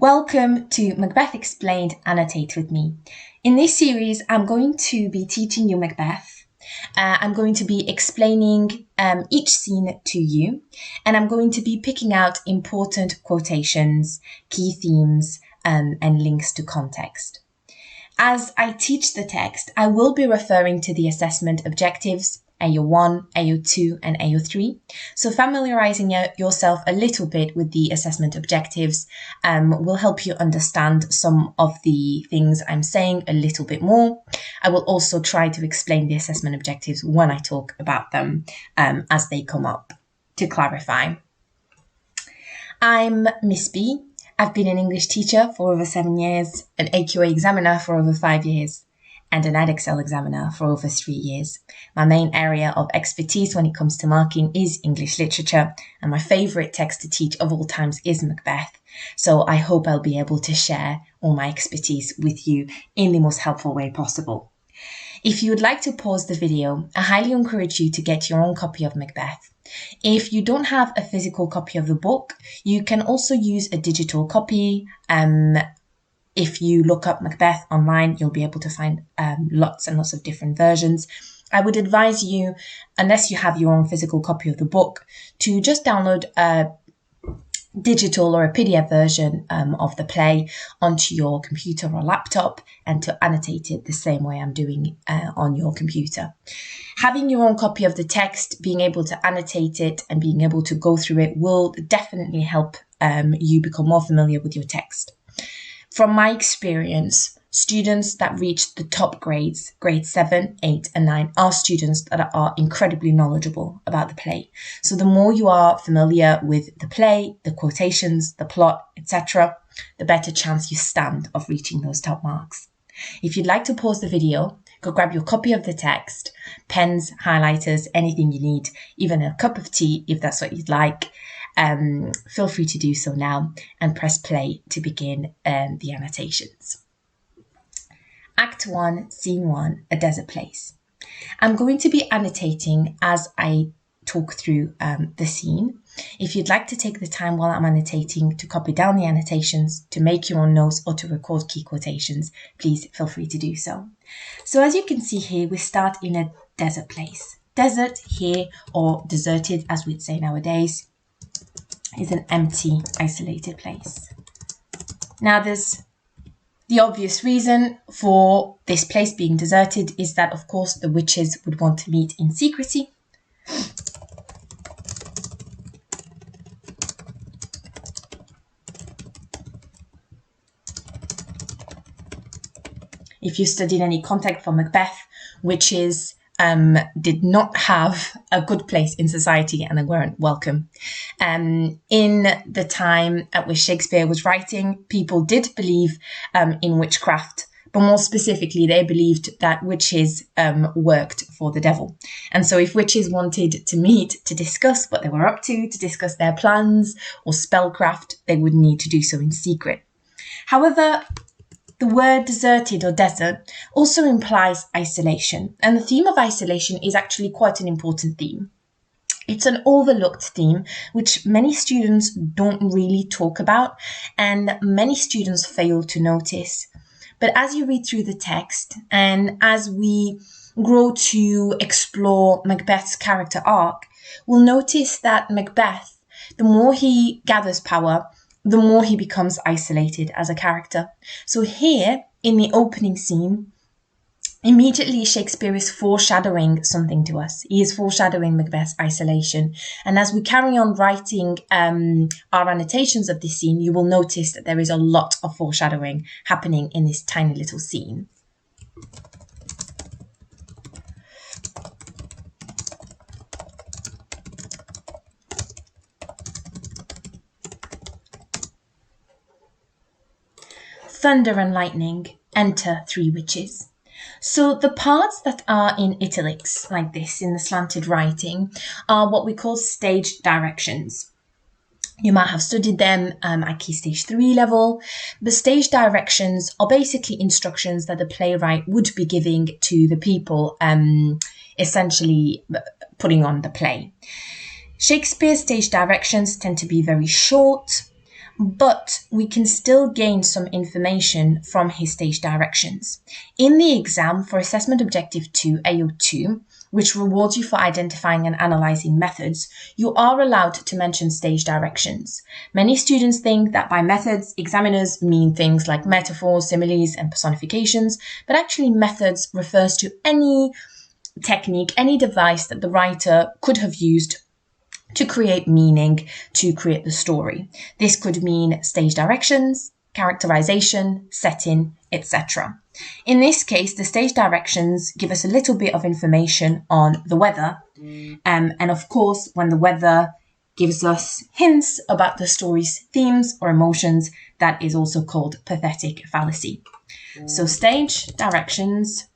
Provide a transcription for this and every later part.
Welcome to Macbeth Explained, Annotate with me. In this series, I'm going to be teaching you Macbeth. I'm going to be explaining each scene to you, and I'm going to be picking out important quotations, key themes, and links to context. As I teach the text, I will be referring to the assessment objectives, AO1, AO2, and AO3. So familiarizing yourself a little bit with the assessment objectives will help you understand some of the things I'm saying a little bit more. I will also try to explain the assessment objectives when I talk about them as they come up to clarify. I'm Miss B. I've been an English teacher for over 7 years, an AQA examiner for over 5 years, and an Edexcel examiner for over 3 years. My main area of expertise when it comes to marking is English literature, and my favourite text to teach of all times is Macbeth. So I hope I'll be able to share all my expertise with you in the most helpful way possible. If you would like to pause the video, I highly encourage you to get your own copy of Macbeth. If you don't have a physical copy of the book, you can also use a digital copy. If you look up Macbeth online, you'll be able to find lots and lots of different versions. I would advise you, unless you have your own physical copy of the book, to just download a digital or a PDF version of the play onto your computer or laptop and to annotate it the same way I'm doing on your computer. Having your own copy of the text, being able to annotate it and being able to go through it will definitely help you become more familiar with your text. From my experience, students that reach the top grades, grades 7, 8, and 9, are students that are incredibly knowledgeable about the play. So the more you are familiar with the play, the quotations, the plot, etc., the better chance you stand of reaching those top marks. If you'd like to pause the video, go grab your copy of the text, pens, highlighters, anything you need, even a cup of tea if that's what you'd like. Feel free to do so now and press play to begin the annotations. Act 1, Scene 1, A Desert Place. I'm going to be annotating as I talk through the scene. If you'd like to take the time while I'm annotating to copy down the annotations, to make your own notes or to record key quotations, please feel free to do so. So as you can see here, we start in a desert place. Desert here, or deserted as we'd say nowadays, is an empty, isolated place. Now there's the obvious reason for this place being deserted is that, of course, the witches would want to meet in secrecy. If you studied any context for Macbeth, witches did not have a good place in society and they weren't welcome. In the time at which Shakespeare was writing, people did believe in witchcraft, but more specifically, they believed that witches worked for the devil. And so if witches wanted to meet to discuss what they were up to discuss their plans or spellcraft, they would need to do so in secret. However, the word deserted or desert also implies isolation, and the theme of isolation is actually quite an important theme. It's an overlooked theme which many students don't really talk about and many students fail to notice. But as you read through the text and as we grow to explore Macbeth's character arc, we'll notice that Macbeth, the more he gathers power, the more he becomes isolated as a character. So here, in the opening scene, immediately Shakespeare is foreshadowing something to us. He is foreshadowing Macbeth's isolation. And as we carry on writing our annotations of this scene, you will notice that there is a lot of foreshadowing happening in this tiny little scene. Thunder and lightning, enter 3 witches. So the parts that are in italics, like this, in the slanted writing, are what we call stage directions. You might have studied them at Key Stage 3 level. The stage directions are basically instructions that the playwright would be giving to the people, essentially putting on the play. Shakespeare's stage directions tend to be very short, but we can still gain some information from his stage directions. In the exam for Assessment Objective 2, AO2, which rewards you for identifying and analysing methods, you are allowed to mention stage directions. Many students think that by methods, examiners mean things like metaphors, similes, and personifications, but actually methods refers to any technique, any device that the writer could have used to create meaning, to create the story. This could mean stage directions, characterization, setting, etc. In this case, the stage directions give us a little bit of information on the weather. And of course, when the weather gives us hints about the story's themes or emotions, that is also called pathetic fallacy. So stage directions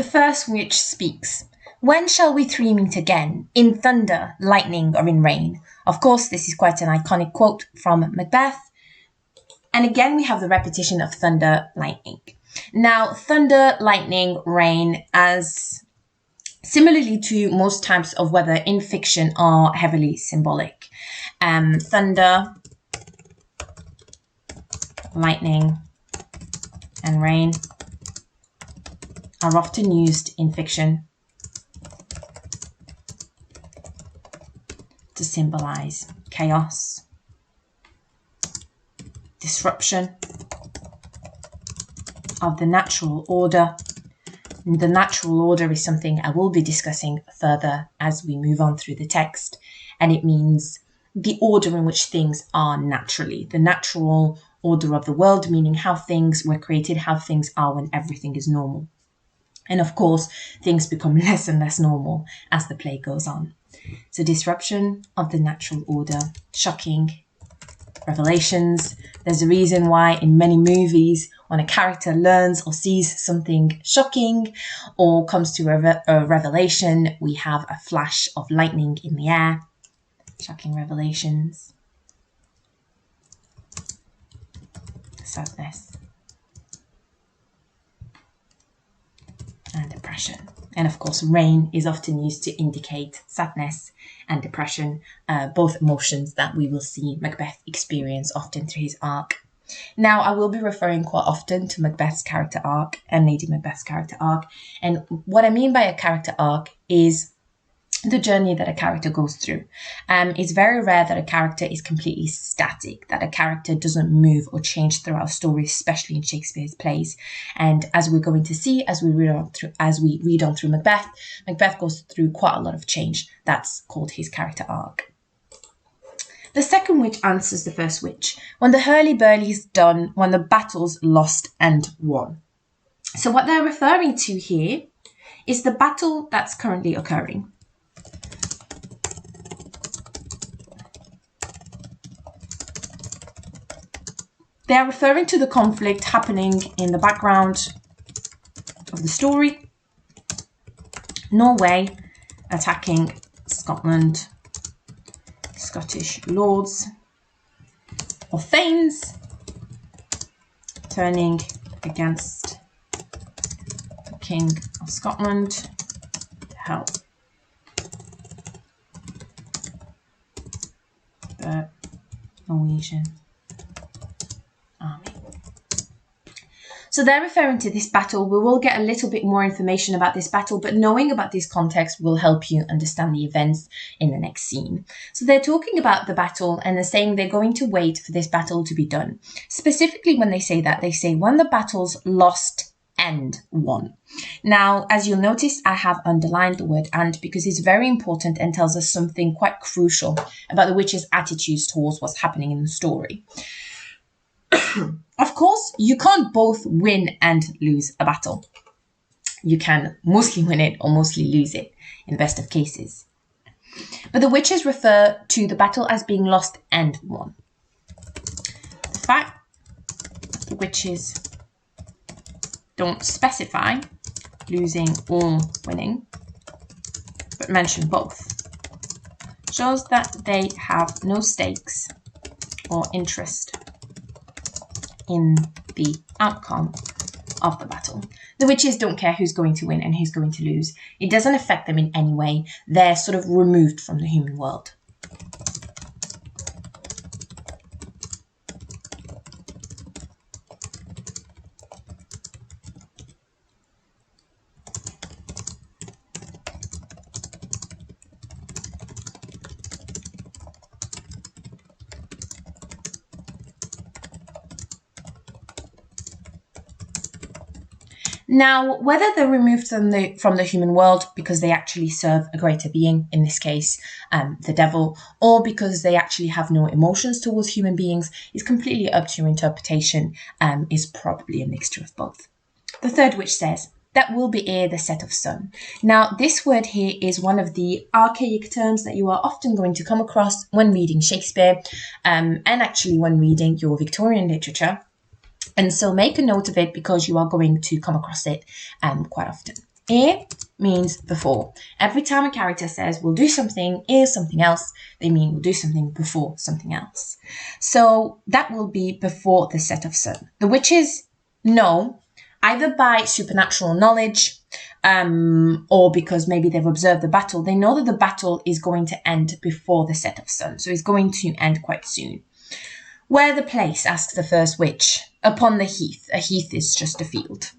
The first which speaks. When shall we three meet again? In thunder, lightning, or in rain? Of course, this is quite an iconic quote from Macbeth. And again, we have the repetition of thunder, lightning. Now, thunder, lightning, rain, as similarly to most types of weather in fiction, are heavily symbolic. Thunder, lightning, and rain are often used in fiction to symbolize chaos, disruption of the natural order. And the natural order is something I will be discussing further as we move on through the text, and it means the order in which things are naturally, the natural order of the world, meaning how things were created, how things are when everything is normal. And of course, things become less and less normal as the play goes on. So disruption of the natural order, shocking revelations. There's a reason why in many movies, when a character learns or sees something shocking or comes to a revelation, we have a flash of lightning in the air. Shocking revelations. Sadness. And depression. And of course, rain is often used to indicate sadness and depression, both emotions that we will see Macbeth experience often through his arc. Now, I will be referring quite often to Macbeth's character arc and Lady Macbeth's character arc. And what I mean by a character arc is the journey that a character goes through. It's very rare that a character is completely static, that a character doesn't move or change throughout a story, especially in Shakespeare's plays. And as we're going to see, as we read on through Macbeth, Macbeth goes through quite a lot of change. That's called his character arc. The second which answers the first which. When the hurly-burly is done, when the battle's lost and won. So what they're referring to here is the battle that's currently occurring. They are referring to the conflict happening in the background of the story. Norway attacking Scotland, Scottish lords or thanes turning against the King of Scotland to help the Norwegian army. So they're referring to this battle. We will get a little bit more information about this battle, but knowing about this context will help you understand the events in the next scene. So they're talking about the battle and they're saying they're going to wait for this battle to be done. Specifically when they say that, they say when the battle's lost and won. Now, as you'll notice, I have underlined the word and because it's very important and tells us something quite crucial about the witch's attitudes towards what's happening in the story. Of course, you can't both win and lose a battle. You can mostly win it or mostly lose it in the best of cases. But the witches refer to the battle as being lost and won. The fact that the witches don't specify losing or winning, but mention both, shows that they have no stakes or interest in the outcome of the battle. The witches don't care who's going to win and who's going to lose. It doesn't affect them in any way. They're sort of removed from the human world. Now, whether they're removed from the human world because they actually serve a greater being, in this case, the devil, or because they actually have no emotions towards human beings is completely up to your interpretation, is probably a mixture of both. The third witch says, that will be ere the set of sun. Now, this word here is one of the archaic terms that you are often going to come across when reading Shakespeare, and actually when reading your Victorian literature. And so make a note of it because you are going to come across it quite often. Ere means before. Every time a character says we'll do something, ere something else, they mean we'll do something before something else. So that will be before the set of sun. The witches know, either by supernatural knowledge or because maybe they've observed the battle, they know that the battle is going to end before the set of sun. So it's going to end quite soon. Where the place, asks the first witch. Upon the heath. A heath is just a field.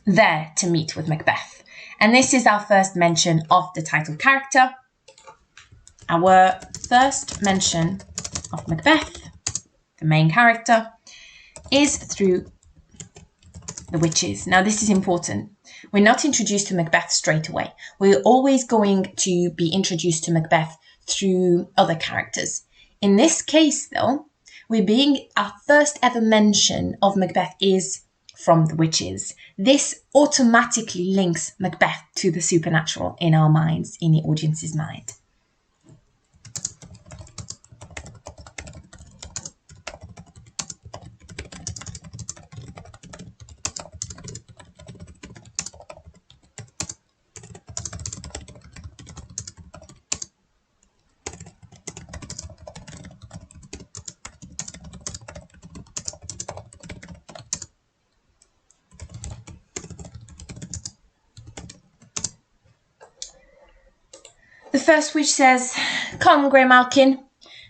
There to meet with Macbeth. And this is our first mention of the title character. Our first mention of Macbeth, the main character, is through the witches. Now, this is important. We're not introduced to Macbeth straight away. We're always going to be introduced to Macbeth through other characters. In this case, though, our first ever mention of Macbeth is from the witches. This automatically links Macbeth to the supernatural in our minds, in the audience's mind. The first witch says, come, Grey Malkin.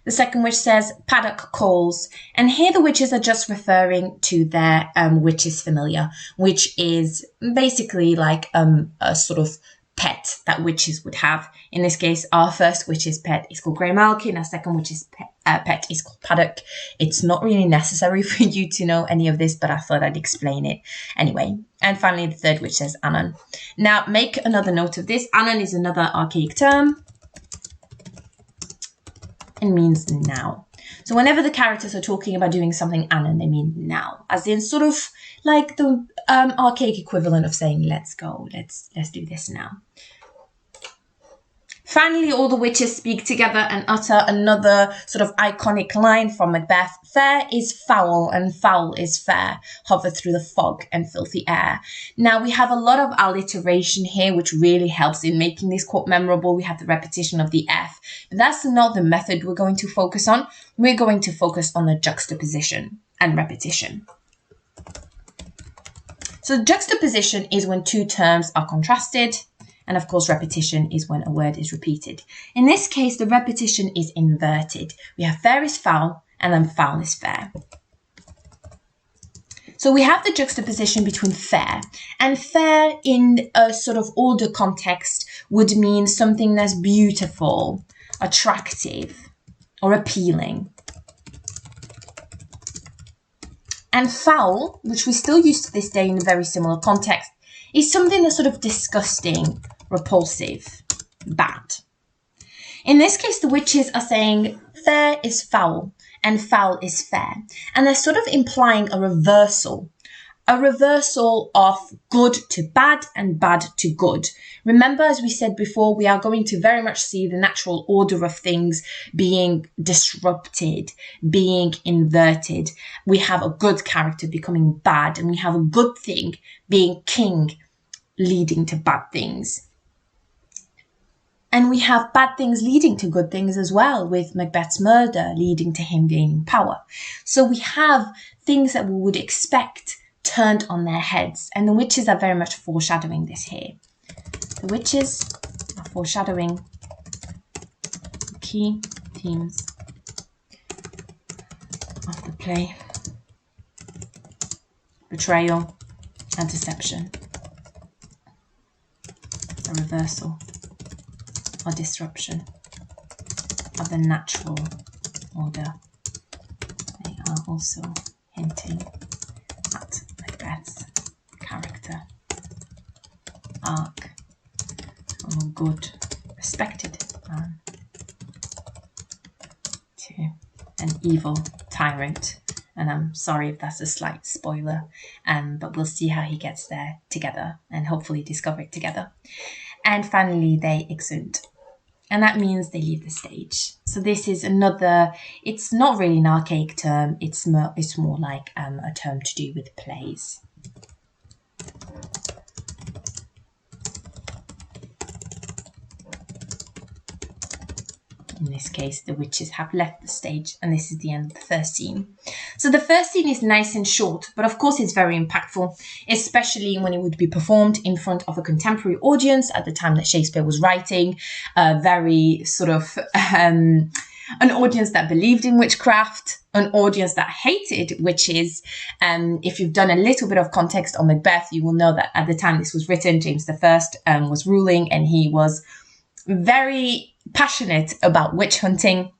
The second witch says, Paddock calls. And here the witches are just referring to their witch's familiar, which is basically like a sort of pet that witches would have. In this case, our first witch's pet is called Grey Malkin. Our second witch's pet is called Paddock. It's not really necessary for you to know any of this, but I thought I'd explain it anyway. And finally, the third witch says Anon. Now, make another note of this. Anon is another archaic term and means now. So whenever the characters are talking about doing something Anon, they mean now, as in sort of like the archaic equivalent of saying, let's go, let's do this now. Finally, all the witches speak together and utter another sort of iconic line from Macbeth. Fair is foul and foul is fair, hover through the fog and filthy air. Now, we have a lot of alliteration here, which really helps in making this quote memorable. We have the repetition of the F, but that's not the method we're going to focus on. We're going to focus on the juxtaposition and repetition. So juxtaposition is when two terms are contrasted. And of course, repetition is when a word is repeated. In this case, the repetition is inverted. We have fair is foul, and then foul is fair. So we have the juxtaposition between fair. And fair in a sort of older context would mean something that's beautiful, attractive, or appealing. And foul, which we still use to this day in a very similar context, is something that's sort of disgusting, repulsive, bad. In this case, the witches are saying fair is foul and foul is fair. And they're sort of implying a reversal of good to bad and bad to good. Remember, as we said before, we are going to very much see the natural order of things being disrupted, being inverted. We have a good character becoming bad, and we have a good thing being king, leading to bad things. And we have bad things leading to good things as well, with Macbeth's murder leading to him gaining power. So we have things that we would expect turned on their heads. And the witches are very much foreshadowing this here. The witches are foreshadowing the key themes of the play: betrayal and deception, a reversal or disruption of the natural order. They are also hinting at Macbeth's character arc from a good, respected man to an evil tyrant. And I'm sorry if that's a slight spoiler, but we'll see how he gets there together and hopefully discover it together. And finally, they exude. And that means they leave the stage. So this is another, it's not really an archaic term, it's more like a term to do with plays. In this case, the witches have left the stage, and this is the end of the first scene. So the first scene is nice and short, but of course it's very impactful, especially when it would be performed in front of a contemporary audience at the time that Shakespeare was writing, very sort of an audience that believed in witchcraft, an audience that hated witches. If you've done a little bit of context on Macbeth, you will know that at the time this was written, James I was ruling, and he was very passionate about witch hunting,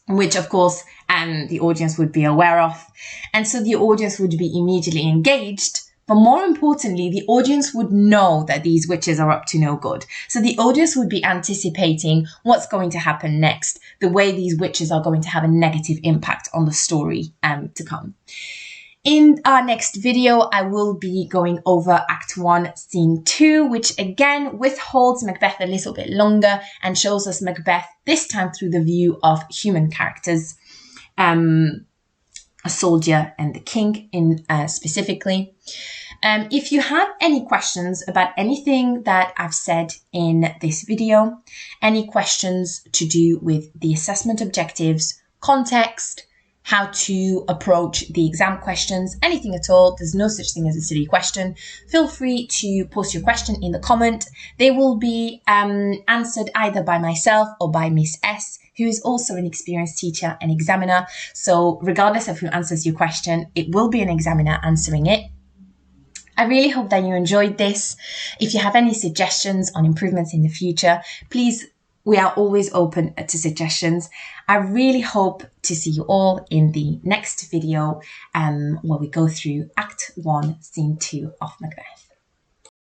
which of course the audience would be aware of. And so the audience would be immediately engaged. But more importantly, the audience would know that these witches are up to no good. So the audience would be anticipating what's going to happen next, the way these witches are going to have a negative impact on the story to come. In our next video, I will be going over Act 1, Scene 2, which again withholds Macbeth a little bit longer and shows us Macbeth this time through the view of human characters, a soldier and the king specifically. If you have any questions about anything that I've said in this video, any questions to do with the assessment objectives, context, how to approach the exam questions, anything at all, there's no such thing as a silly question. Feel free to post your question in the comment. They will be answered either by myself or by Miss S, who is also an experienced teacher and examiner. So regardless of who answers your question, it will be an examiner answering it. I really hope that you enjoyed this. If you have any suggestions on improvements in the future, please, we are always open to suggestions. I really hope to see you all in the next video where we go through Act 1, Scene 2 of Macbeth.